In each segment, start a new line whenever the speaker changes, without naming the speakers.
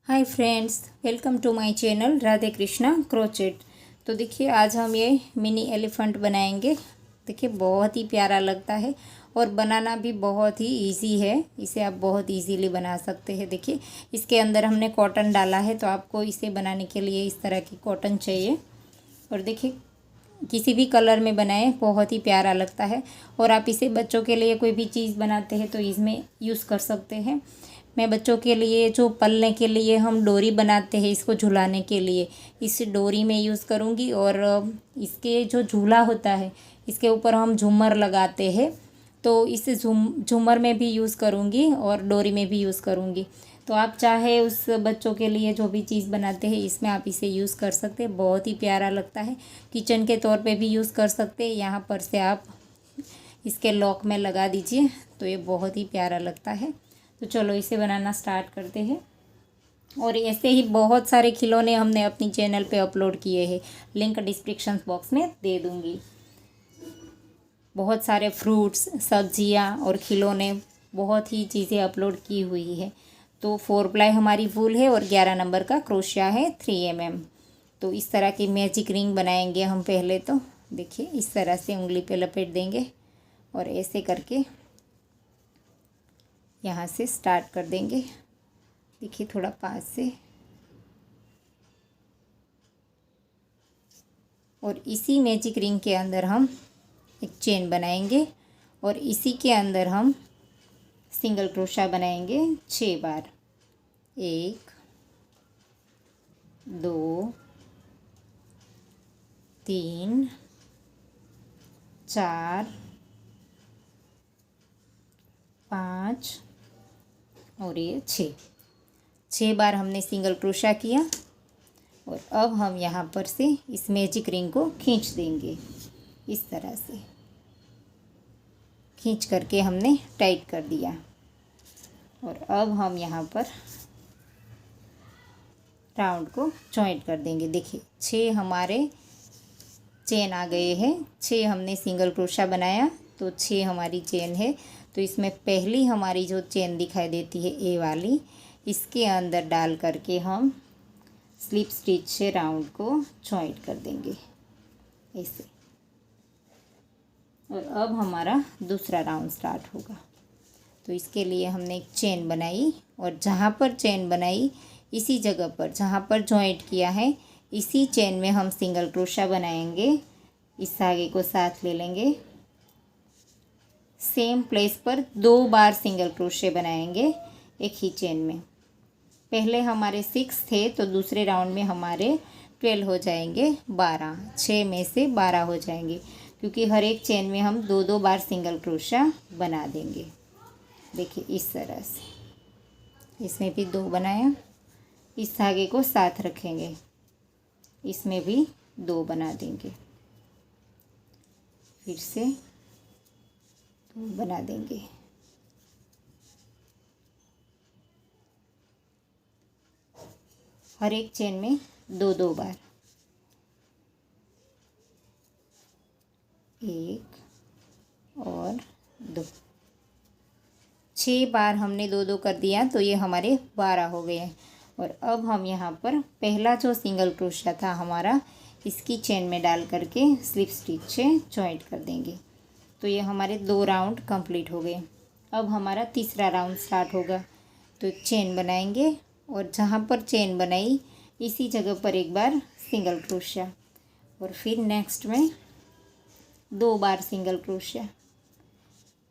Hi friends, welcome to my channel Radhe Krishna crochet. तो देखिए, आज हम ये मिनी एलिफेंट बनाएंगे। देखिए, बहुत ही प्यारा लगता है और बनाना भी बहुत ही इजी है। इसे आप बहुत इजीली बना सकते हैं। देखिए, इसके अंदर हमने कॉटन डाला है, तो आपको इसे बनाने के लिए इस तरह की कॉटन चाहिए। और देखिए, किसी भी कलर में बनाएं, बहुत ही प्यारा लगता है। और आप इसे बच्चों के लिए कोई भी चीज़ बनाते हैं तो इसमें यूज़ कर सकते हैं। मैं बच्चों के लिए जो पलने के लिए हम डोरी बनाते हैं, इसको झुलाने के लिए इस डोरी में यूज़ करूँगी। और इसके जो झूला होता है, इसके ऊपर हम झूमर लगाते हैं, तो इस झूमर में भी यूज़ करूँगी और डोरी में भी यूज़ करूँगी। तो आप चाहे उस बच्चों के लिए जो भी चीज़ बनाते हैं, इसमें आप इसे यूज़ कर सकते हैं। बहुत ही प्यारा लगता है। किचन के तौर पे भी यूज़ कर सकते हैं। यहाँ पर से आप इसके लॉक में लगा दीजिए, तो ये बहुत ही प्यारा लगता है। तो चलो इसे बनाना स्टार्ट करते हैं। और ऐसे ही बहुत सारे खिलौने हमने अपनी चैनल पे अपलोड किए हैं, लिंक डिस्क्रिप्शन बॉक्स में दे दूँगी। बहुत सारे फ्रूट्स, सब्जियां और खिलौने, बहुत ही चीज़ें अपलोड की हुई है। तो 4 प्लाई हमारी वूल है और 11 नंबर का क्रोशिया है 3 mm। तो इस तरह की मैजिक रिंग बनाएंगे हम पहले। तो देखिए, इस तरह से उंगली पे लपेट देंगे और ऐसे करके यहाँ से स्टार्ट कर देंगे। देखिए, थोड़ा पास से। और इसी मैजिक रिंग के अंदर हम एक चेन बनाएंगे और इसी के अंदर हम सिंगल क्रोशा बनाएंगे 6 बार। 1 2 3 4 5 और ये 6 बार हमने सिंगल क्रोशा किया। और अब हम यहाँ पर से इस मैजिक रिंग को खींच देंगे। इस तरह से खींच करके हमने टाइट कर दिया। और अब हम यहाँ पर राउंड को जॉइंट कर देंगे। देखिए, 6 हमारे चेन आ गए हैं। 6 हमने सिंगल क्रोशा बनाया, तो 6 हमारी चेन है। तो इसमें पहली हमारी जो चेन दिखाई देती है, ए वाली, इसके अंदर डाल करके हम स्लिप स्टिच से राउंड को जॉइंट कर देंगे ऐसे। और अब हमारा दूसरा राउंड स्टार्ट होगा। तो इसके लिए हमने एक चेन बनाई और जहाँ पर चेन बनाई, इसी जगह पर जहाँ पर जॉइंट किया है, इसी चेन में हम सिंगल क्रोशा बनाएंगे। इस धागे को साथ ले लेंगे। सेम प्लेस पर 2 बार सिंगल क्रोशे बनाएंगे एक ही चेन में। पहले हमारे 6 थे, तो दूसरे राउंड में हमारे 12 हो जाएंगे, 12। 6 में से 12 हो जाएंगे, क्योंकि हर एक चेन में हम 2-2 बार सिंगल क्रोशा बना देंगे। देखिए, इस तरह से इसमें भी 2 बनाया। इस धागे को साथ रखेंगे, इसमें भी 2 बना देंगे, फिर से 2 बना देंगे। हर एक चेन में 2-2 बार। 1 और 2। 6 बार हमने 2-2 कर दिया, तो ये हमारे 12 हो गए हैं। और अब हम यहाँ पर पहला जो सिंगल क्रोशा था हमारा, इसकी चेन में डाल करके स्लिप स्टिच से जॉइंट कर देंगे। तो ये हमारे 2 राउंड कंप्लीट हो गए। अब हमारा तीसरा राउंड स्टार्ट होगा। तो चेन बनाएंगे और जहाँ पर चेन बनाई, इसी जगह पर एक बार सिंगल क्रोशा, और फिर नेक्स्ट में 2 बार सिंगल क्रोशा।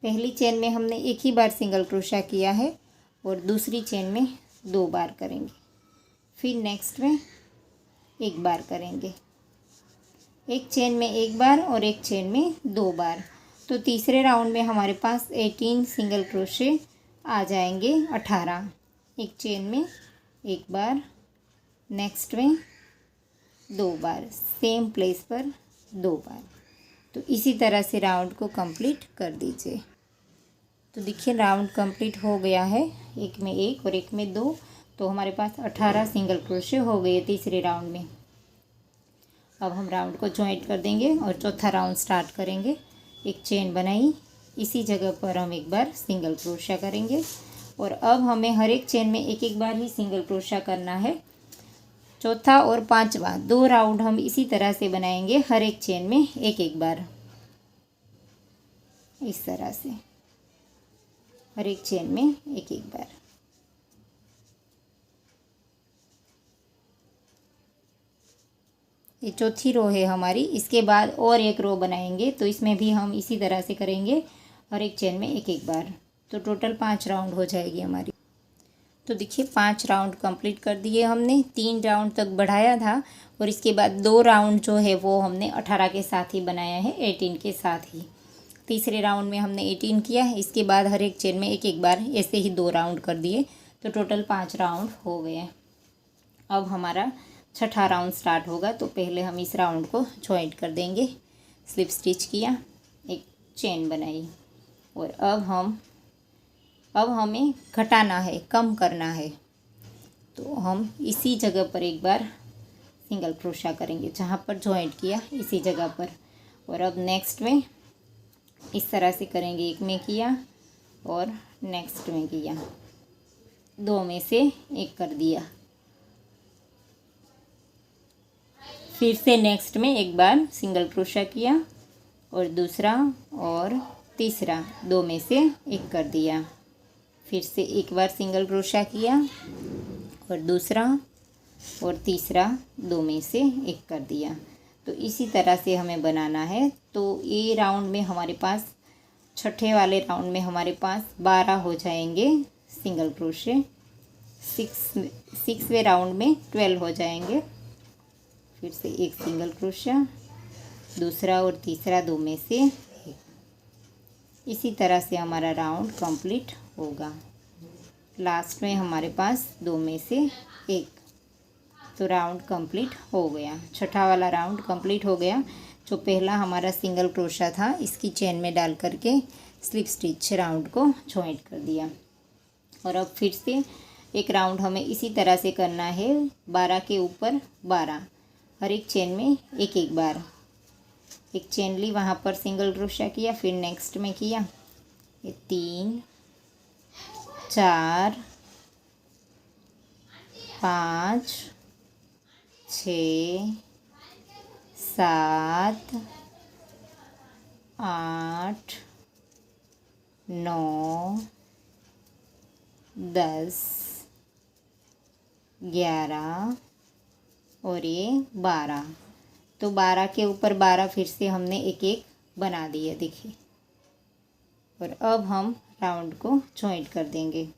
पहली चेन में हमने एक ही बार सिंगल क्रोशा किया है और दूसरी चेन में 2 बार करेंगे। फिर नेक्स्ट में 1 बार करेंगे। एक चेन में 1 बार और एक चेन में 2 बार। तो तीसरे राउंड में हमारे पास 18 सिंगल क्रोशे आ जाएंगे। 18 एक चेन में 1 बार, नेक्स्ट में 2 बार, सेम प्लेस पर 2 बार। तो इसी तरह से राउंड को कंप्लीट कर दीजिए। तो देखिए, राउंड कंप्लीट हो गया है। एक में 1 और एक में 2, तो हमारे पास 18 सिंगल क्रोशे हो गए तीसरे राउंड में। अब हम राउंड को जॉइंट कर देंगे और चौथा राउंड स्टार्ट करेंगे। एक चेन बनाई, इसी जगह पर हम एक बार सिंगल क्रोशा करेंगे और अब हमें हर एक चेन में एक एक बार ही सिंगल क्रोशा करना है। चौथा और पांचवा 2 राउंड हम इसी तरह से बनाएंगे, हर एक चेन में एक एक बार, इस तरह से हर एक चेन में एक एक बार। ये चौथी रो है हमारी। इसके बाद और एक रो बनाएंगे, तो इसमें भी हम इसी तरह से करेंगे, हर एक चेन में एक एक बार। तो टोटल 5 राउंड हो जाएगी हमारी। तो देखिए 5 राउंड कंप्लीट कर दिए हमने। 3 राउंड तक बढ़ाया था और इसके बाद 2 राउंड जो है वो हमने 18 के साथ ही बनाया है, 18 के साथ ही। तीसरे राउंड में हमने 18 किया। इसके बाद हर एक चेन में एक एक बार ऐसे ही 2 राउंड कर दिए, तो टोटल 5 राउंड हो गए। अब हमारा छठा राउंड स्टार्ट होगा। तो पहले हम इस राउंड को जॉइंट कर देंगे। स्लिप स्टिच किया, एक चेन बनाई और अब हमें घटाना है, कम करना है। तो हम इसी जगह पर एक बार सिंगल क्रोशा करेंगे, जहाँ पर जॉइंट किया इसी जगह पर। और अब नेक्स्ट में इस तरह से करेंगे, एक में किया और नेक्स्ट में किया, 2 में से एक कर दिया, फिर से नेक्स्ट में एक बार सिंगल क्रोशा किया और दूसरा और तीसरा 2 में से एक कर दिया, फिर से एक बार सिंगल क्रोशा किया और दूसरा और तीसरा 2 में से एक कर दिया। तो इसी तरह से हमें बनाना है। तो ये राउंड में हमारे पास, छठे वाले राउंड में हमारे पास 12 हो जाएंगे सिंगल क्रोशे। 6वें राउंड में 12 हो जाएंगे। फिर से एक सिंगल क्रोशा, दूसरा और तीसरा 2 में से एक। इसी तरह से हमारा राउंड कंप्लीट होगा। लास्ट में हमारे पास 2 में से एक। तो राउंड कंप्लीट हो गया। छठा वाला राउंड कंप्लीट हो गया। जो पहला हमारा सिंगल क्रोशा था, इसकी चेन में डाल करके स्लिप स्टिच राउंड को जॉइंट कर दिया। और अब फिर से एक राउंड हमें इसी तरह से करना है, 12 के ऊपर 12, हर एक चेन में एक एक बार। एक चेन ली, वहाँ पर सिंगल क्रोशा किया, फिर नेक्स्ट में किया, ये 3 4 5 6 7 8 9 10 11 और ये 12। तो 12 के ऊपर 12 फिर से हमने एक एक बना दिए, देखिए। और अब हम राउंड को जॉइंट कर देंगे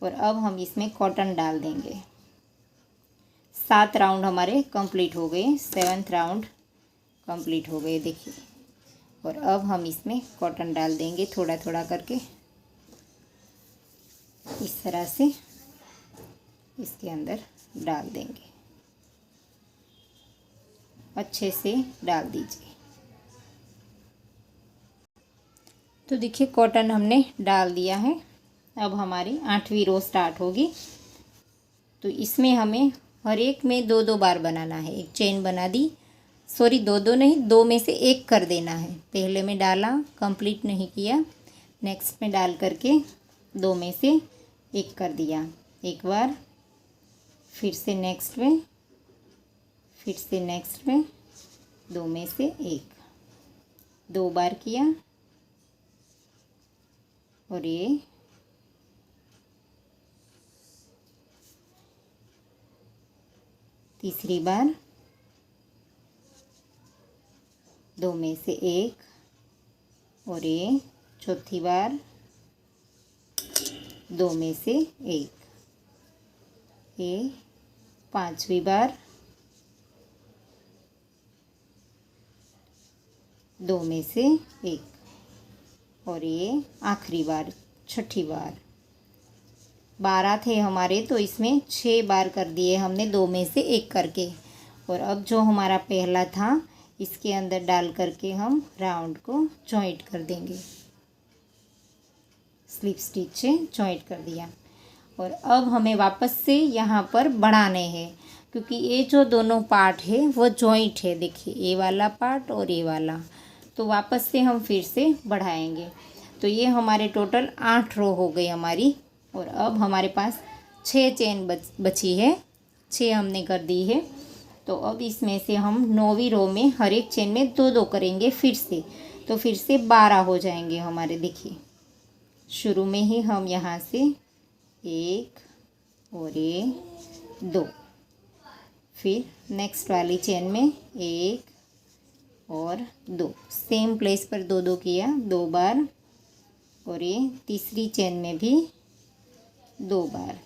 और अब हम इसमें कॉटन डाल देंगे। 7 राउंड हमारे कंप्लीट हो गए, 7th राउंड कंप्लीट हो गए, देखिए। और अब हम इसमें कॉटन डाल देंगे थोड़ा थोड़ा करके, इस तरह से इसके अंदर डाल देंगे। अच्छे से डाल दीजिए। तो देखिए कॉटन हमने डाल दिया है। अब हमारी 8वीं रो स्टार्ट होगी। तो इसमें हमें हर एक में 2-2 बार बनाना है। एक चेन बना दी, सॉरी 2-2 नहीं, 2 में से एक कर देना है। पहले में डाला, कंप्लीट नहीं किया, नेक्स्ट में डाल करके 2 में से एक कर दिया एक बार, फिर से नेक्स्ट में, फिर से नेक्स्ट में 2 में से एक, 2 बार किया। और ये तीसरी बार, 2 में से एक, और ये चौथी बार, 2 में से एक, ये 5वीं बार, 2 में से एक, और ये आखिरी बार, छठी बार। 12 थे हमारे, तो इसमें 6 बार कर दिए हमने 2 में से एक करके। और अब जो हमारा पहला था, इसके अंदर डाल करके हम राउंड को जॉइंट कर देंगे। स्लिप स्टिच से जॉइंट कर दिया। और अब हमें वापस से यहाँ पर बढ़ाने हैं, क्योंकि ये जो दोनों पार्ट है वो जॉइंट है, देखिए ये वाला पार्ट और ये वाला। तो वापस से हम फिर से बढ़ाएंगे। तो ये हमारे टोटल 8 रो हो गई हमारी और अब हमारे पास 6 चेन बची है, 6 हमने कर दी है। तो अब इसमें से हम 9वीं रो में हर एक चेन में 2-2 करेंगे फिर से, तो फिर से 12 हो जाएंगे हमारे। देखिए शुरू में ही हम यहाँ से 1 और ये 2, फिर नेक्स्ट वाली चेन में 1 और 2, सेम प्लेस पर 2-2 किया 2 बार, और ये तीसरी चेन में भी 2 बार,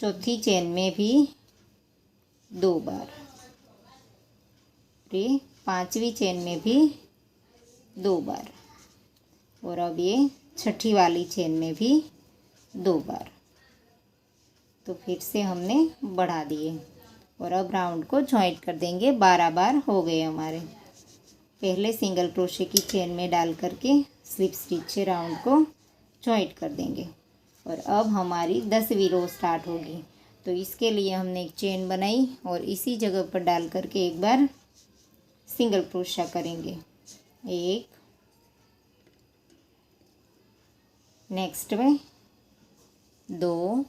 चौथी चेन में भी 2 बार, ये 5वीं चेन में भी 2 बार, और अब ये छठी वाली चेन में भी 2 बार। तो फिर से हमने बढ़ा दिए और अब राउंड को जॉइंट कर देंगे। 12 बार हो गए हमारे। पहले सिंगल क्रोशे की चेन में डाल करके स्लिप स्टिच से राउंड को जॉइंट कर देंगे। और अब हमारी 10वीं रो स्टार्ट होगी। तो इसके लिए हमने एक चेन बनाई और इसी जगह पर डाल करके एक बार सिंगल क्रोशा करेंगे। 1, नेक्स्ट में 2,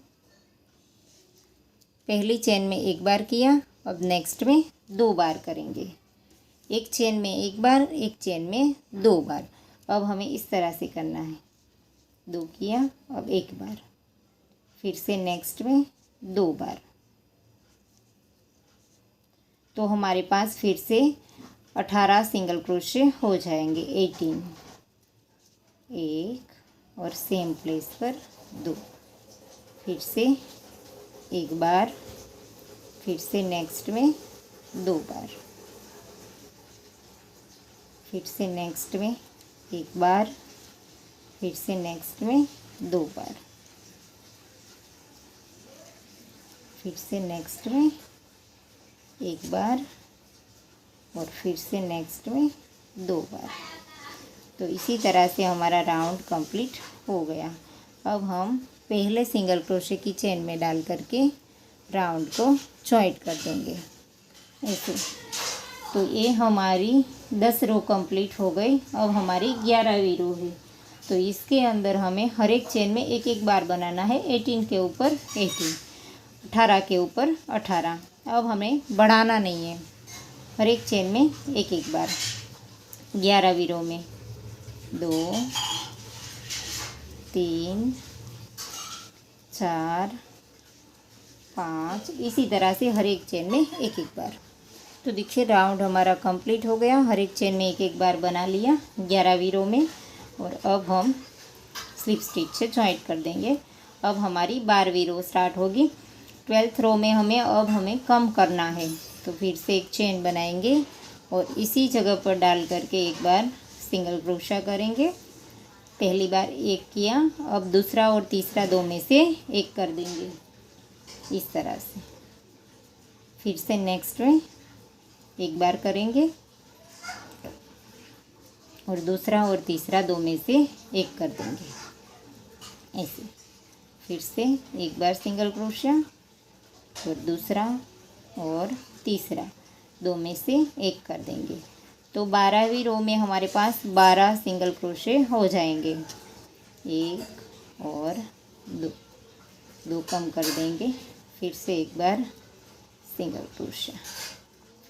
पहली चेन में एक बार किया, अब नेक्स्ट में 2 बार करेंगे। एक चेन में एक बार, एक चेन में 2 बार। अब हमें इस तरह से करना है। 2 किया, अब 1 बार, फिर से नेक्स्ट में 2 बार। तो हमारे पास फिर से 18 सिंगल क्रोशे हो जाएंगे। 18, 1 और सेम प्लेस पर 2, फिर से 1 बार, फिर से नेक्स्ट में 2 बार, फिर से नेक्स्ट में 1 बार, फिर से नेक्स्ट में 2 बार, फिर से नेक्स्ट में 1 बार, और फिर से नेक्स्ट में 2 बार। तो इसी तरह से हमारा राउंड कंप्लीट हो गया। अब हम पहले सिंगल क्रोशे की चेन में डाल करके राउंड को जॉइंट कर देंगे ऐसे। तो ये हमारी 10 रो कंप्लीट हो गई। अब हमारी 11वीं रो है। तो इसके अंदर हमें हर एक चेन में एक एक बार बनाना है। 18 के ऊपर 18, 18 के ऊपर 18। अब हमें बढ़ाना नहीं है, हर एक चेन में एक एक बार। 11वीं रो में 2, 3, 4, 5, इसी तरह से हर एक चेन में एक एक बार। तो देखिए राउंड हमारा कंप्लीट हो गया। हर एक चेन में एक एक बार बना लिया 11वीं रो में। और अब हम स्लिप स्टिच से जॉइंट कर देंगे। अब हमारी 12वीं रो स्टार्ट होगी। 12th रो में हमें कम करना है। तो फिर से एक चेन बनाएंगे और इसी जगह पर डाल करके एक बार सिंगल क्रोशा करेंगे। पहली बार 1 किया, अब दूसरा और तीसरा 2 में से 1 कर देंगे इस तरह से। फिर से नेक्स्ट में एक बार करेंगे और दूसरा और तीसरा 2 में से 1 कर देंगे ऐसे। फिर से एक बार सिंगल क्रोशिया और दूसरा और तीसरा 2 में से 1 कर देंगे। तो 12वीं रो में हमारे पास 12 सिंगल क्रोशे हो जाएंगे। 1 और 2 कम कर देंगे। फिर से एक बार सिंगल क्रोशा,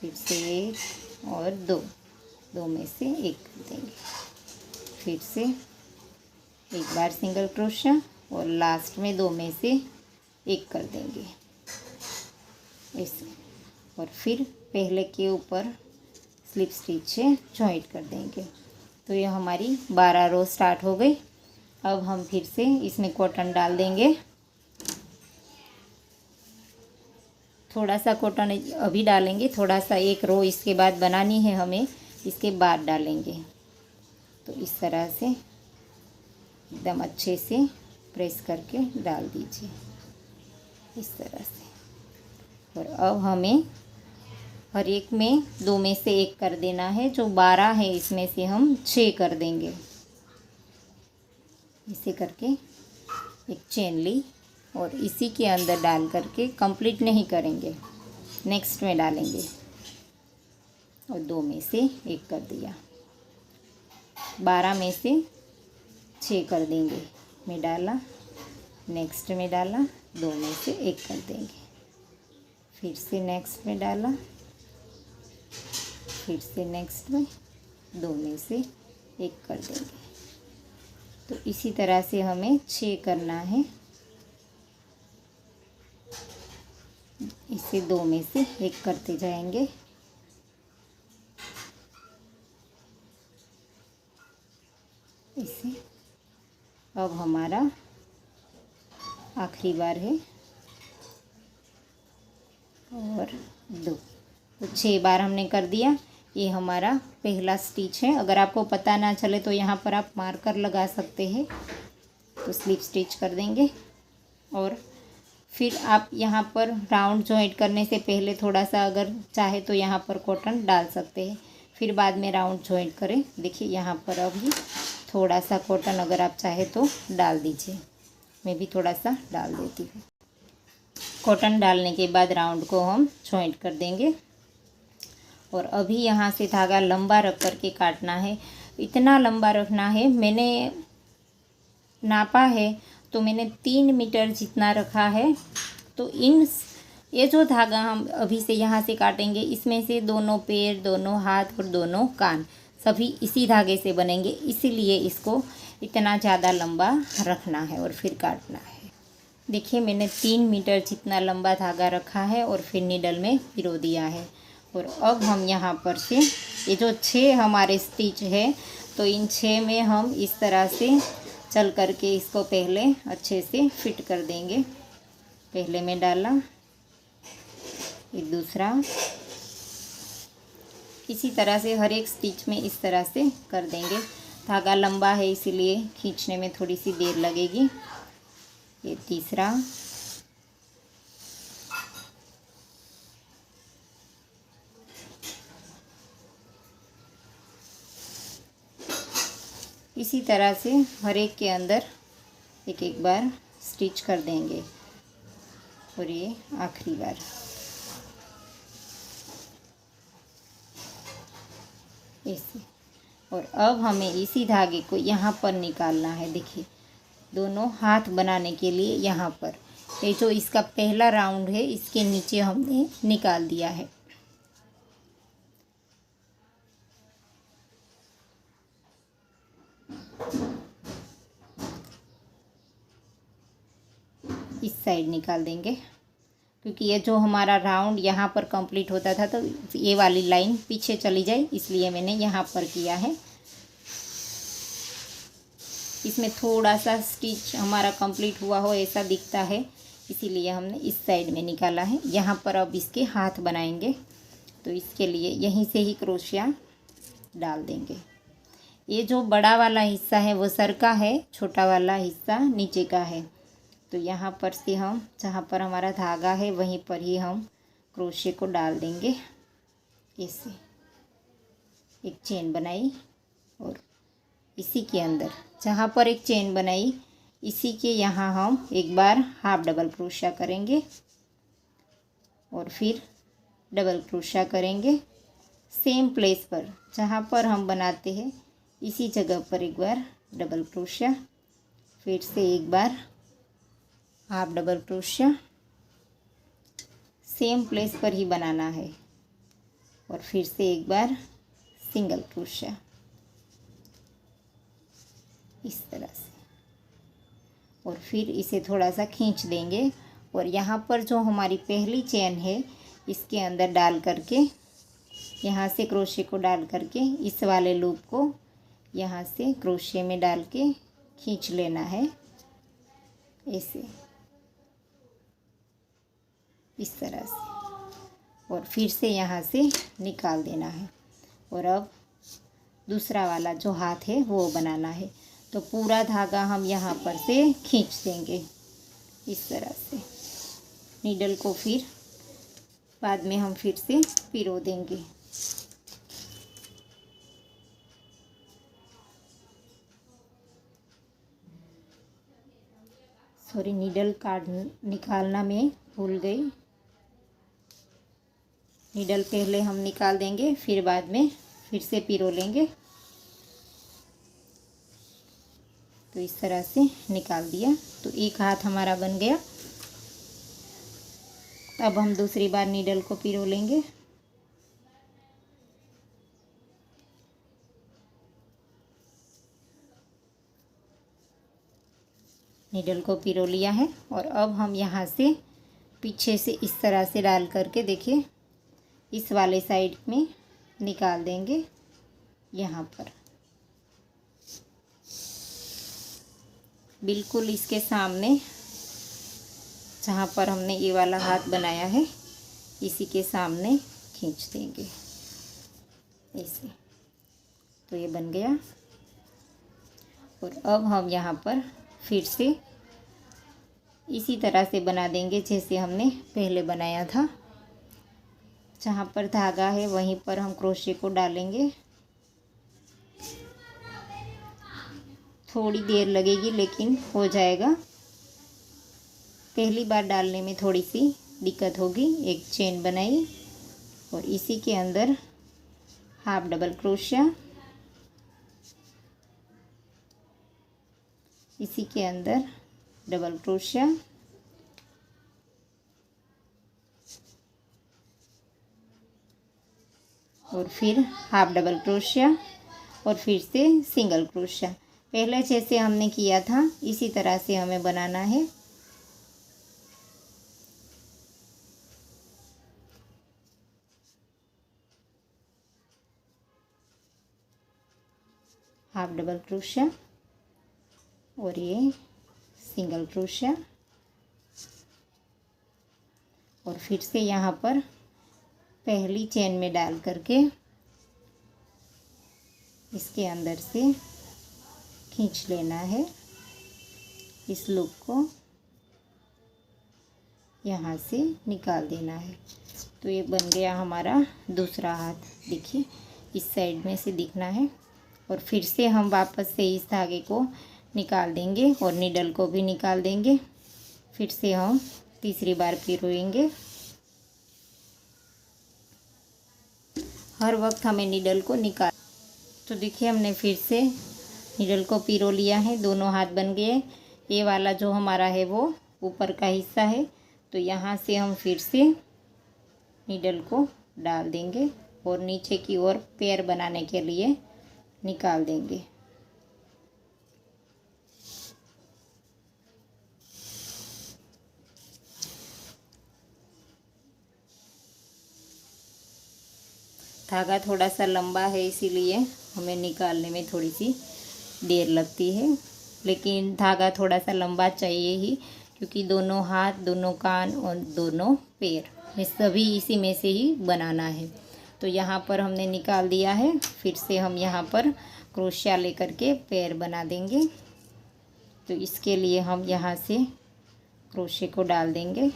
फिर से 1 और 2 में से 1 कर देंगे। फिर से एक बार सिंगल क्रोशा और लास्ट में 2 में से 1 कर देंगे ऐसे। और फिर पहले के ऊपर स्लिप स्टिच से जॉइंट कर देंगे। तो ये हमारी 12 रो स्टार्ट हो गई। अब हम फिर से इसमें कॉटन डाल देंगे। थोड़ा सा कॉटन अभी डालेंगे, थोड़ा सा एक रो इसके बाद बनानी है हमें, इसके बाद डालेंगे। तो इस तरह से एकदम अच्छे से प्रेस करके डाल दीजिए इस तरह से। और अब हमें हर एक में 2 में से 1 कर देना है। जो 12 है इसमें से हम 6 कर देंगे। इसे करके एक चेन ली और इसी के अंदर डाल करके कंप्लीट नहीं करेंगे, नेक्स्ट में डालेंगे और 2 में से 1 कर दिया। 12 में से 6 कर देंगे में डाला, नेक्स्ट में डाला, दो में से एक कर देंगे, फिर से नेक्स्ट में डाला, फिर से नेक्स्ट में, दो में से एक कर देंगे। तो इसी तरह से हमें 6 करना है। इसे दो में से एक करते जाएंगे। इसे अब हमारा आखिरी बार है और 2। तो 6 बार हमने कर दिया। ये हमारा पहला स्टिच है। अगर आपको पता ना चले तो यहाँ पर आप मार्कर लगा सकते हैं। तो स्लिप स्टिच कर देंगे और फिर आप यहाँ पर राउंड जॉइंट करने से पहले थोड़ा सा अगर चाहे तो यहाँ पर कॉटन डाल सकते हैं, फिर बाद में राउंड जॉइंट करें। देखिए यहाँ पर अभी थोड़ा सा कॉटन अगर आप चाहे तो डाल दीजिए। मैं भी थोड़ा सा डाल देती हूँ। कॉटन डालने के बाद राउंड को हम जॉइंट कर देंगे और अभी यहाँ से धागा लंबा रख कर के काटना है। इतना लंबा रखना है, मैंने नापा है तो मैंने 3 मीटर जितना रखा है। तो ये जो धागा हम अभी से यहाँ से काटेंगे, इसमें से दोनों पैर, दोनों हाथ और दोनों कान सभी इसी धागे से बनेंगे, इसीलिए इसको इतना ज़्यादा लंबा रखना है और फिर काटना है। देखिए मैंने 3 मीटर जितना लंबा धागा रखा है और फिर नीडल में पिरो दिया है। और अब हम यहाँ पर से ये जो 6 हमारे स्टिच है, तो इन 6 में हम इस तरह से चल करके इसको पहले अच्छे से फिट कर देंगे। पहले में डाला, एक दूसरा, इसी तरह से हर एक स्टिच में इस तरह से कर देंगे। धागा लंबा है इसीलिए खींचने में थोड़ी सी देर लगेगी। ये तीसरा, इसी तरह से हर एक के अंदर एक एक बार स्टिच कर देंगे और ये आखिरी बार। ऐसे। और अब हमें इसी धागे को यहाँ पर निकालना है। देखिए दोनों हाथ बनाने के लिए यहाँ पर ये जो इसका पहला राउंड है, इसके नीचे हमने निकाल दिया है। इस साइड निकाल देंगे, क्योंकि ये जो हमारा राउंड यहाँ पर कंप्लीट होता था तो ये वाली लाइन पीछे चली जाए, इसलिए मैंने यहाँ पर किया है। इसमें थोड़ा सा स्टिच हमारा कंप्लीट हुआ हो ऐसा दिखता है, इसीलिए हमने इस साइड में निकाला है। यहाँ पर अब इसके हाथ बनाएंगे, तो इसके लिए यहीं से ही क्रोशिया डाल देंगे। ये जो बड़ा वाला हिस्सा है वो सर का है, छोटा वाला हिस्सा नीचे का है। तो यहाँ पर से हम जहाँ पर हमारा धागा है वहीं पर ही हम क्रोशे को डाल देंगे। ऐसे एक चेन बनाई और इसी के अंदर जहाँ पर एक चेन बनाई, इसी के यहाँ हम एक बार हाफ डबल क्रोशा करेंगे और फिर डबल क्रोशा करेंगे। सेम प्लेस पर जहाँ पर हम बनाते हैं इसी जगह पर एक बार डबल क्रोशा, फिर से एक बार half double crochet. Same place पर ही बनाना है और फिर से एक बार सिंगल क्रोशिया, इस तरह से। और फिर इसे थोड़ा सा खींच देंगे और यहाँ पर जो हमारी पहली चेन है इसके अंदर डाल करके, यहाँ से क्रोशे को डाल करके इस वाले लूप को यहाँ से क्रोशे में डाल के खींच लेना है ऐसे, इस तरह से। और फिर से यहाँ से निकाल देना है और अब दूसरा वाला जो हाथ है वो बनाना है। तो पूरा धागा हम यहाँ पर से खींच देंगे इस तरह से। नीडल को फिर बाद में हम फिर से पिरो देंगे। सॉरी, नीडल निकालना मैं भूल गई। नीडल पहले हम निकाल देंगे, फिर बाद में फिर से पिरो लेंगे। तो इस तरह से निकाल दिया। तो एक हाथ हमारा बन गया। अब हम दूसरी बार नीडल को पिरो लेंगे। नीडल को पिरो लिया है और अब हम यहाँ से पीछे से इस तरह से डाल करके देखिए इस वाले साइड में निकाल देंगे। यहाँ पर बिल्कुल इसके सामने जहाँ पर हमने ये वाला हाथ बनाया है इसी के सामने खींच देंगे ऐसे। तो ये बन गया। और अब हम यहाँ पर फिर से इसी तरह से बना देंगे जैसे हमने पहले बनाया था। जहाँ पर धागा है वहीं पर हम क्रोशे को डालेंगे। थोड़ी देर लगेगी लेकिन हो जाएगा। पहली बार डालने में थोड़ी सी दिक्कत होगी। एक चेन बनाई और इसी के अंदर हाफ डबल क्रोशिया, इसी के अंदर डबल क्रोशिया और फिर हाफ डबल क्रोशिया और फिर से सिंगल क्रोशिया। पहले जैसे हमने किया था इसी तरह से हमें बनाना है। हाफ डबल क्रोशिया और ये सिंगल क्रोशिया और फिर से यहाँ पर पहली चेन में डाल करके इसके अंदर से खींच लेना है इस लूप को, यहाँ से निकाल देना है। तो ये बन गया हमारा दूसरा हाथ। देखिए इस साइड में से दिखना है और फिर से हम वापस से इस धागे को निकाल देंगे और नीडल को भी निकाल देंगे। फिर से हम तीसरी बार पिरोएंगे। हर वक्त हमें नीडल को निकाल। तो देखिए हमने फिर से नीडल को पिरो लिया है। दोनों हाथ बन गए। ये वाला जो हमारा है वो ऊपर का हिस्सा है। तो यहाँ से हम फिर से नीडल को डाल देंगे और नीचे की ओर पैर बनाने के लिए निकाल देंगे। धागा थोड़ा सा लंबा है इसीलिए हमें निकालने में थोड़ी सी देर लगती है, लेकिन धागा थोड़ा सा लंबा चाहिए ही, क्योंकि दोनों हाथ, दोनों कान और दोनों पैर ये सभी इसी में से ही बनाना है। तो यहाँ पर हमने निकाल दिया है। फिर से हम यहाँ पर क्रोशिया लेकर के पैर बना देंगे। तो इसके लिए हम यहाँ से क्रोशे को डाल देंगे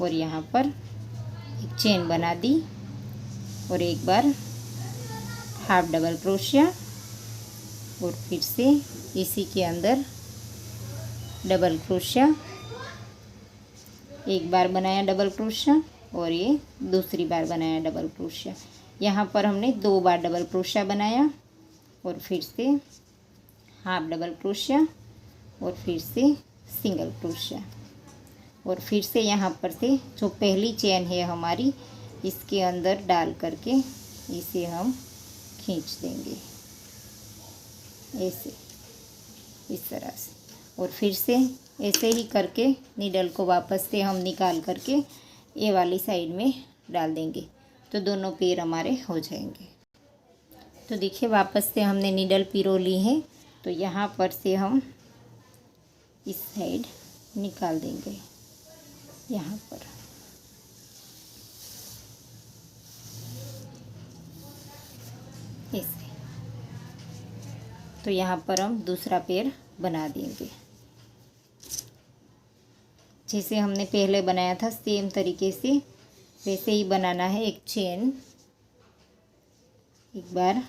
और यहाँ पर एक चेन बना दी और एक बार हाफ डबल क्रोशिया और फिर से इसी के अंदर डबल क्रोशिया। एक बार बनाया डबल क्रोशिया और ये दूसरी बार बनाया डबल क्रोशिया। यहाँ पर हमने 2 बार डबल क्रोशिया बनाया और फिर से हाफ डबल क्रोशिया और फिर से सिंगल क्रोशिया और फिर से यहाँ पर से जो पहली चेन है हमारी इसके अंदर डाल करके इसे हम खींच देंगे ऐसे, इस तरह से। और फिर से ऐसे ही करके नीडल को वापस से हम निकाल करके ये वाली साइड में डाल देंगे। तो दोनों पैर हमारे हो जाएंगे। तो देखिए वापस से हमने नीडल पिरो ली है। तो यहाँ पर से हम इस साइड निकाल देंगे यहाँ पर। ऐसे। तो यहाँ पर हम दूसरा पैर बना देंगे जैसे हमने पहले बनाया था सेम तरीके से वैसे ही बनाना है। एक चेन, एक बार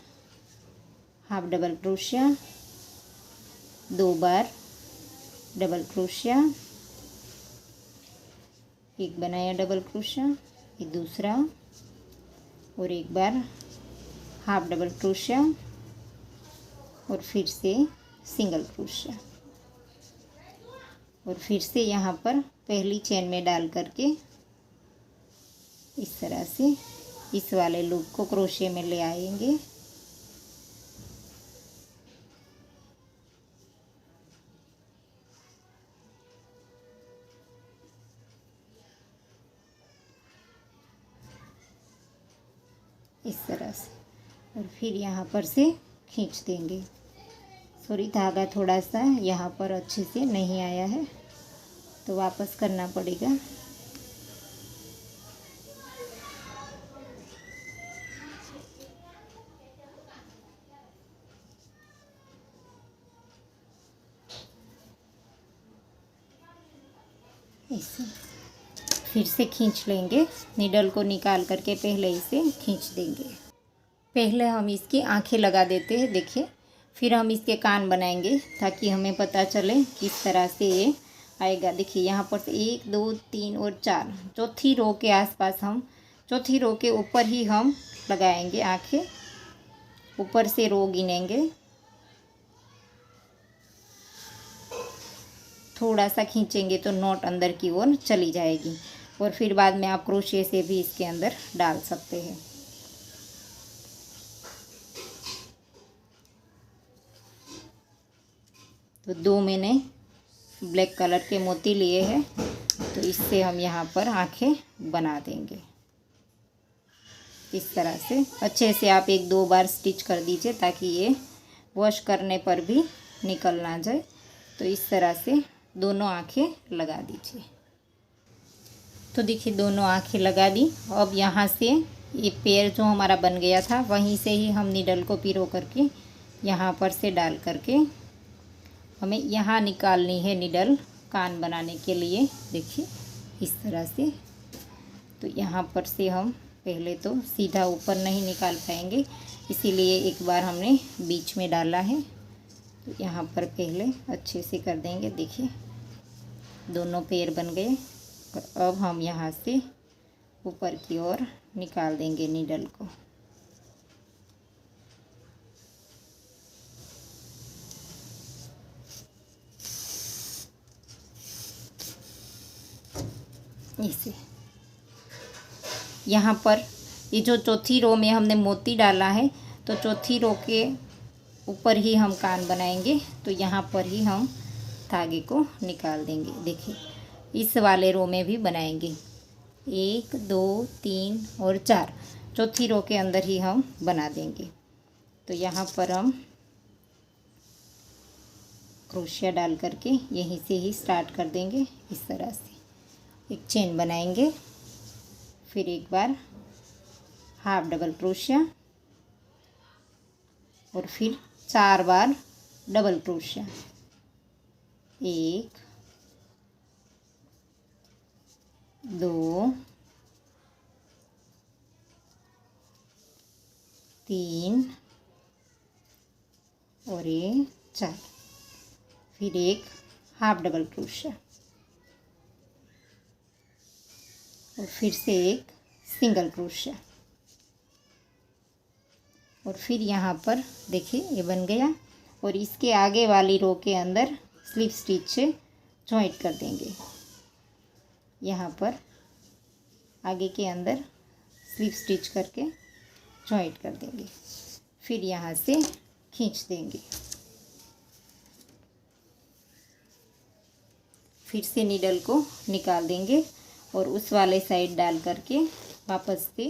हाफ डबल क्रोशिया, 2 बार डबल क्रोशिया, एक बनाया डबल क्रोशिया, ये दूसरा और एक बार हाफ डबल क्रोशिया और फिर से सिंगल क्रोशिया। और फिर से यहाँ पर पहली चेन में डाल करके इस तरह से इस वाले लूप को क्रोशे में ले आएंगे। इस तरह से और फिर यहाँ पर से खींच देंगे। सॉरी, धागा थोड़ा सा यहाँ पर अच्छे से नहीं आया है तो वापस करना पड़ेगा। ऐसे फिर से खींच लेंगे, नीडल को निकाल करके पहले इसे खींच देंगे। पहले हम इसकी आंखें लगा देते हैं, देखिए। फिर हम इसके कान बनाएंगे ताकि हमें पता चले किस तरह से ये आएगा। देखिए यहाँ पर से 1 2 3 और 4, चौथी रो के आसपास हम, चौथी रो के ऊपर ही हम लगाएंगे आंखें। ऊपर से रो गिनेंगे, थोड़ा सा खींचेंगे तो नॉट अंदर की ओर चली जाएगी। और फिर बाद में आप क्रोशे से भी इसके अंदर डाल सकते हैं। तो 2 मैंने ब्लैक कलर के मोती लिए हैं, तो इससे हम यहाँ पर आंखें बना देंगे। इस तरह से अच्छे से आप 1-2 बार स्टिच कर दीजिए ताकि ये वॉश करने पर भी निकल ना जाए। तो इस तरह से दोनों आंखें लगा दीजिए। तो देखिए दोनों आंखें लगा दी। अब यहाँ से ये पैर जो हमारा बन गया था वहीं से ही हम नीडल को पिरो करके यहाँ पर से डाल करके हमें यहाँ निकालनी है नीडल कान बनाने के लिए। देखिए इस तरह से। तो यहाँ पर से हम पहले तो सीधा ऊपर नहीं निकाल पाएंगे, इसीलिए एक बार हमने बीच में डाला है। तो यहाँ पर पहले अच्छे से कर देंगे। देखिए दोनों पैर बन गए और अब हम यहाँ से ऊपर की ओर निकाल देंगे नीडल को। इसे यहाँ पर ये जो चौथी रो में हमने मोती डाला है, तो चौथी रो के ऊपर ही हम कान बनाएंगे। तो यहाँ पर ही हम धागे को निकाल देंगे। देखिए इस वाले रो में भी बनाएंगे 1 2 3 और 4, चौथी रो के अंदर ही हम बना देंगे। तो यहाँ पर हम क्रोशिया डाल करके यहीं से ही स्टार्ट कर देंगे। इस तरह से एक चेन बनाएंगे, फिर एक बार हाफ डबल क्रोशिया और फिर 4 बार डबल क्रोशिया। 1 2 3 और ये 4, फिर एक हाफ डबल क्रोशिया और फिर से एक सिंगल क्रोशिया। और फिर यहाँ पर देखिए ये बन गया। और इसके आगे वाली रो के अंदर स्लिप स्टिच से जॉइंट कर देंगे। यहाँ पर आगे के अंदर स्लिप स्टिच करके जॉइंट कर देंगे, फिर यहाँ से खींच देंगे। फिर से नीडल को निकाल देंगे और उस वाले साइड डाल करके वापस से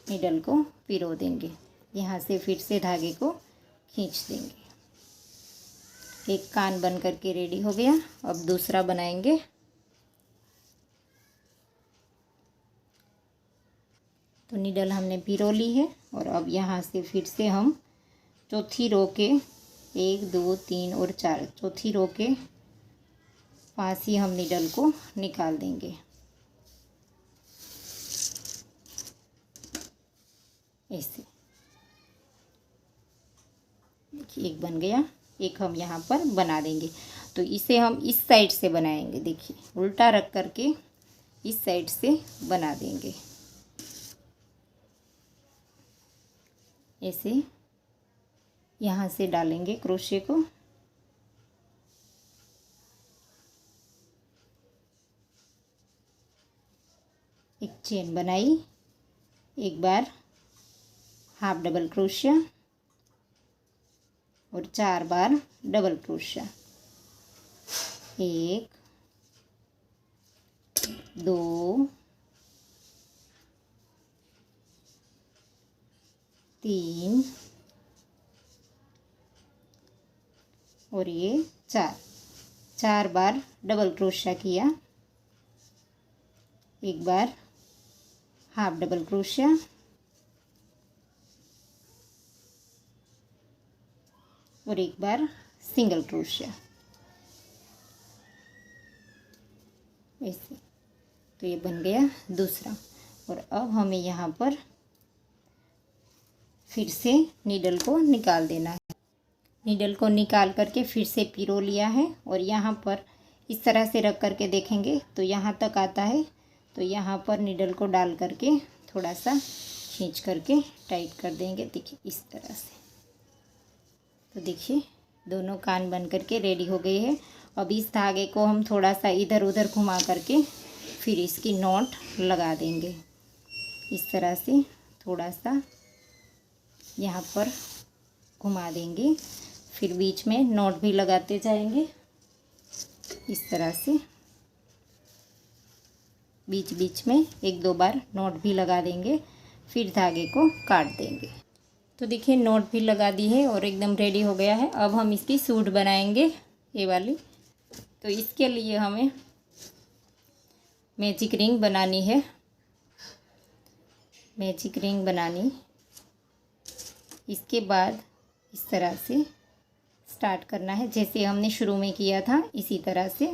नीडल को पिरो देंगे। यहाँ से फिर से धागे को खींच देंगे। एक कान बन करके रेडी हो गया। अब दूसरा बनाएंगे। तो नीडल हमने पिरो ली है और अब यहाँ से फिर से हम चौथी रो के 1 2 3 और 4, चौथी रो के पास ही हम नीडल को निकाल देंगे। ऐसे देखिए एक बन गया, एक हम यहाँ पर बना देंगे। तो इसे हम इस साइड से बनाएंगे। देखिए उल्टा रख करके इस साइड से बना देंगे। ऐसे यहाँ से डालेंगे क्रोशे को एक चेन बनाई, एक बार हाफ डबल क्रोशिया और 4 बार डबल क्रोशिया। 1 2 3 और ये 4 बार डबल क्रोशिया किया, एक बार हाफ डबल क्रोशिया और एक बार सिंगल क्रोशिया, ऐसे। तो ये बन गया दूसरा। और अब हमें यहाँ पर फिर से नीडल को निकाल देना है। नीडल को निकाल करके फिर से पिरो लिया है और यहाँ पर इस तरह से रख करके देखेंगे तो यहाँ तक आता है। तो यहाँ पर नीडल को डाल करके थोड़ा सा खींच करके टाइट कर देंगे, देखिए इस तरह से। तो देखिए दोनों कान बन करके रेडी हो गए हैं। अब इस धागे को हम थोड़ा सा इधर उधर घुमा करके फिर इसकी नॉट लगा देंगे, इस तरह से थोड़ा सा यहाँ पर घुमा देंगे, फिर बीच में नॉट भी लगाते जाएंगे इस तरह से। बीच बीच में 1-2 बार नॉट भी लगा देंगे, फिर धागे को काट देंगे। तो देखिए नॉट भी लगा दी है और एकदम रेडी हो गया है। अब हम इसकी सूट बनाएंगे, ये वाली। तो इसके लिए हमें मैजिक रिंग बनानी है। मैजिक रिंग बनानी, इसके बाद इस तरह से स्टार्ट करना है जैसे हमने शुरू में किया था, इसी तरह से।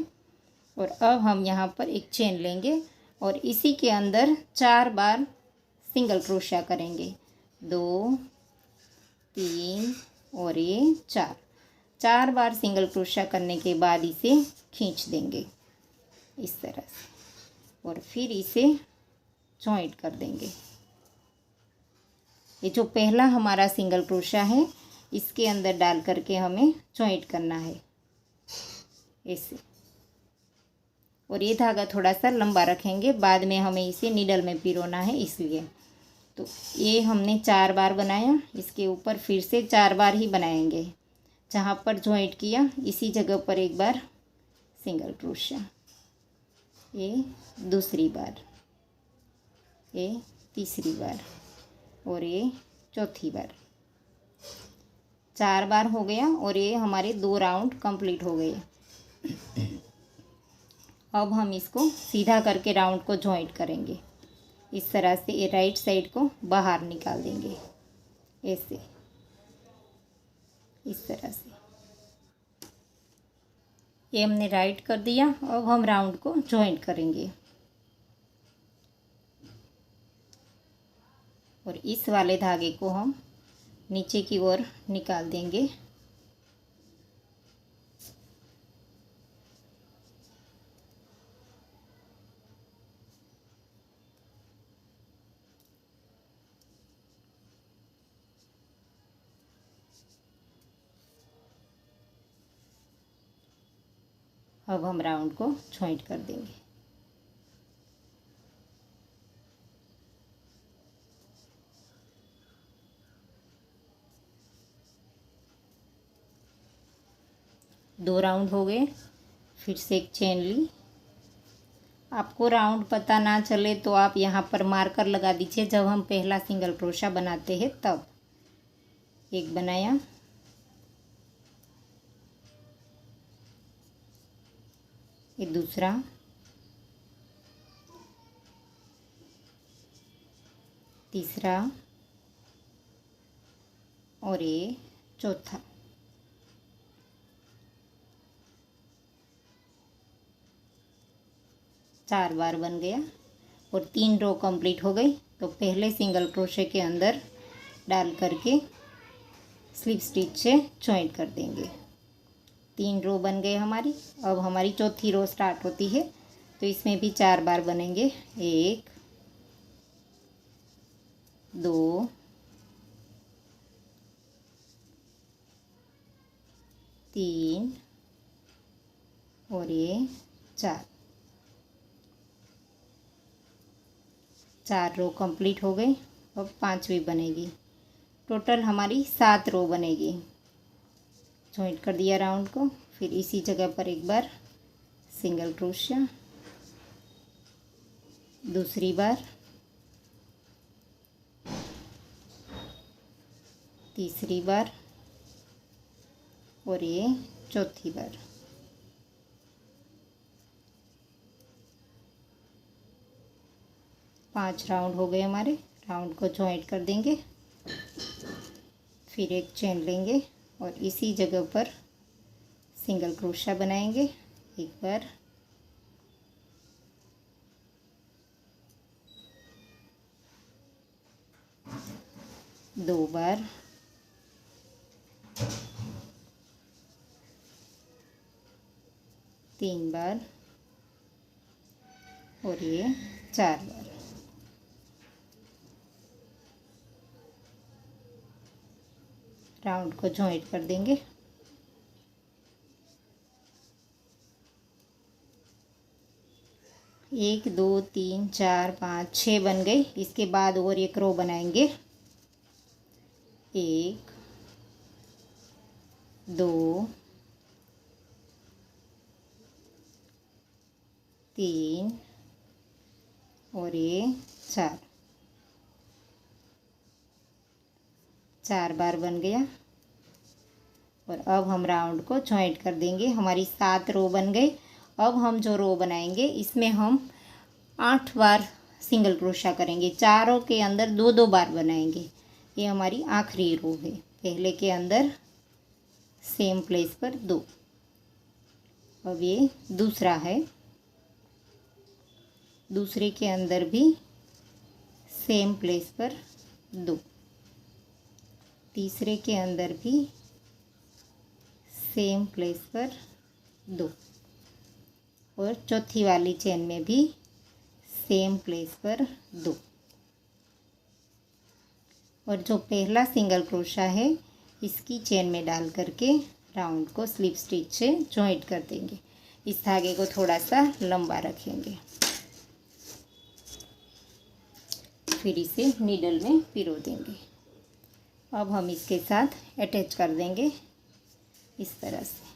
और अब हम यहाँ पर एक चेन लेंगे और इसी के अंदर 4 बार सिंगल क्रोशिया करेंगे, 2 3 और ये 4 बार सिंगल क्रोशिया करने के बाद इसे खींच देंगे इस तरह से और फिर इसे जॉइंट कर देंगे। ये जो पहला हमारा सिंगल क्रोशिया है इसके अंदर डाल करके हमें जॉइंट करना है ऐसे। और ये धागा थोड़ा सा लंबा रखेंगे, बाद में हमें इसे नीडल में पिरोना है इसलिए। तो ये हमने 4 बार बनाया, इसके ऊपर फिर से 4 बार ही बनाएंगे। जहाँ पर जॉइंट किया इसी जगह पर एक बार सिंगल क्रोशिया, ये दूसरी बार, ये तीसरी बार और ये चौथी बार। 4 बार हो गया और ये हमारे 2 राउंड कंप्लीट हो गए। अब हम इसको सीधा करके राउंड को जॉइंट करेंगे इस तरह से। ये राइट साइड को बाहर निकाल देंगे ऐसे, इस तरह से। ये हमने राइट कर दिया। अब हम राउंड को जॉइंट करेंगे और इस वाले धागे को हम नीचे की ओर निकाल देंगे। अब हम राउंड को जॉइंट कर देंगे। दो राउंड हो गए, फिर से एक चेन ली। आपको राउंड पता ना चले तो आप यहाँ पर मार्कर लगा दीजिए, जब हम पहला सिंगल क्रोशा बनाते हैं तब। एक बनाया, ये दूसरा, तीसरा और ये चौथा। चार बार बन गया और 3 रो कंप्लीट हो गई। तो पहले सिंगल क्रोशे के अंदर डाल करके स्लिप स्टिच से जॉइंट कर देंगे। 3 रो बन गए हमारी। अब हमारी चौथी रो स्टार्ट होती है, तो इसमें भी 4 बार बनेंगे। 1 2 3 और ये 4। 4 रो कंप्लीट हो गई। अब 5वीं बनेगी। टोटल हमारी 7 रो बनेगी। जॉइंट कर दिया राउंड को, फिर इसी जगह पर एक बार सिंगल क्रोशिया, दूसरी बार, तीसरी बार और ये चौथी बार। पांच राउंड हो गए हमारे। राउंड को जॉइंट कर देंगे, फिर एक चेन लेंगे और इसी जगह पर सिंगल क्रोशिया बनाएंगे। एक बार, दो बार, तीन बार और ये 4 बार। राउंड को जॉइंट कर देंगे। एक, दो, तीन, चार, 5, 6 बन गई। इसके बाद और एक रो बनाएंगे। 1, 2, 3 और ये 4। 4 बार बन गया। और अब हम राउंड को जॉइंट कर देंगे। हमारी 7 रो बन गई। अब हम जो रो बनाएंगे इसमें हम 8 बार सिंगल क्रोशिया करेंगे। चारों के अंदर 2-2 बार बनाएंगे। ये हमारी आखिरी रो है। पहले के अंदर सेम प्लेस पर 2। अब ये दूसरा है। दूसरे के अंदर भी सेम प्लेस पर 2। तीसरे के अंदर भी सेम प्लेस पर 2 और चौथी वाली चेन में भी सेम प्लेस पर 2। और जो पहला सिंगल क्रोशिया है इसकी चेन में डाल करके राउंड को स्लिप स्टिच से जॉइंट कर देंगे। इस धागे को थोड़ा सा लंबा रखेंगे, फिर इसे नीडल में पिरो देंगे। अब हम इसके साथ अटैच कर देंगे इस तरह से।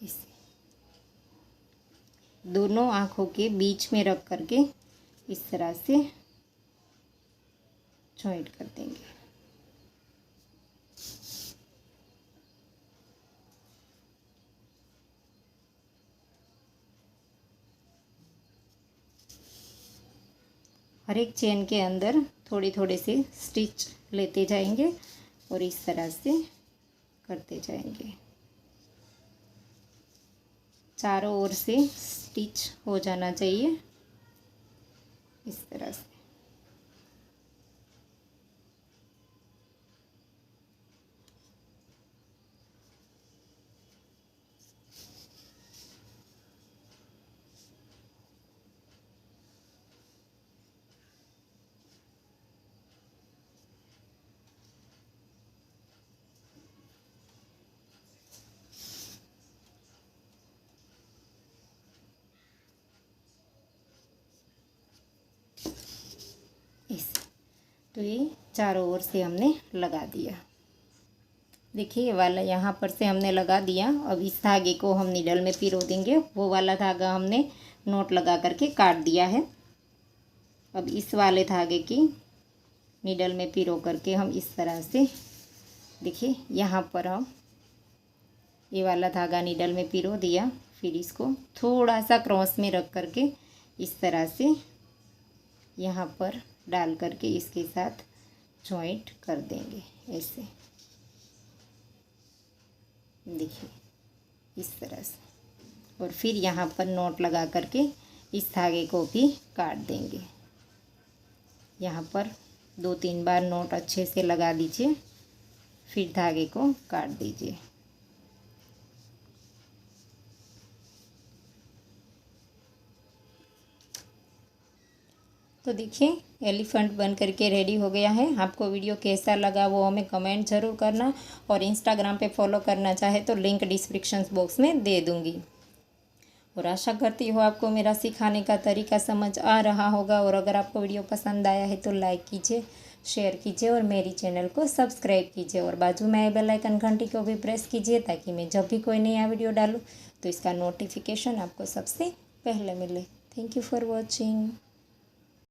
इसे दोनों आँखों के बीच में रख करके इस तरह से जॉइंट कर देंगे। हर एक चेन के अंदर थोड़े थोड़े से स्टिच लेते जाएंगे और इस तरह से करते जाएंगे। चारों ओर से स्टिच हो जाना चाहिए इस तरह से। तो ये चारों ओर से हमने लगा दिया। देखिए ये वाला यहाँ पर से हमने लगा दिया। अब इस धागे को हम नीडल में पिरो देंगे। वो वाला धागा हमने नोट लगा करके काट दिया है। अब इस वाले धागे की नीडल में पिरो करके हम इस तरह से, देखिए यहाँ पर हम ये वाला धागा नीडल में पिरो दिया। फिर इसको थोड़ा सा क्रॉस में रख करके इस तरह से यहाँ पर डाल करके इसके साथ जॉइंट कर देंगे ऐसे। देखिए इस तरह से। और फिर यहाँ पर नोट लगा करके इस धागे को भी काट देंगे। यहाँ पर 2-3 बार नोट अच्छे से लगा दीजिए, फिर धागे को काट दीजिए। तो देखिए एलिफेंट बन करके रेडी हो गया है। आपको वीडियो कैसा लगा वो हमें कमेंट ज़रूर करना, और इंस्टाग्राम पे फॉलो करना चाहे तो लिंक डिस्क्रिप्शन बॉक्स में दे दूँगी। और आशा करती हूँ आपको मेरा सिखाने का तरीका समझ आ रहा होगा। और अगर आपको वीडियो पसंद आया है तो लाइक कीजिए, शेयर कीजिए और मेरी चैनल को सब्सक्राइब कीजिए और बाजू में आए बेल आइकन घंटी को भी प्रेस कीजिए ताकि मैं जब भी कोई नया वीडियो डालूँ तो इसका नोटिफिकेशन आपको सबसे पहले मिले। Thank you for watching.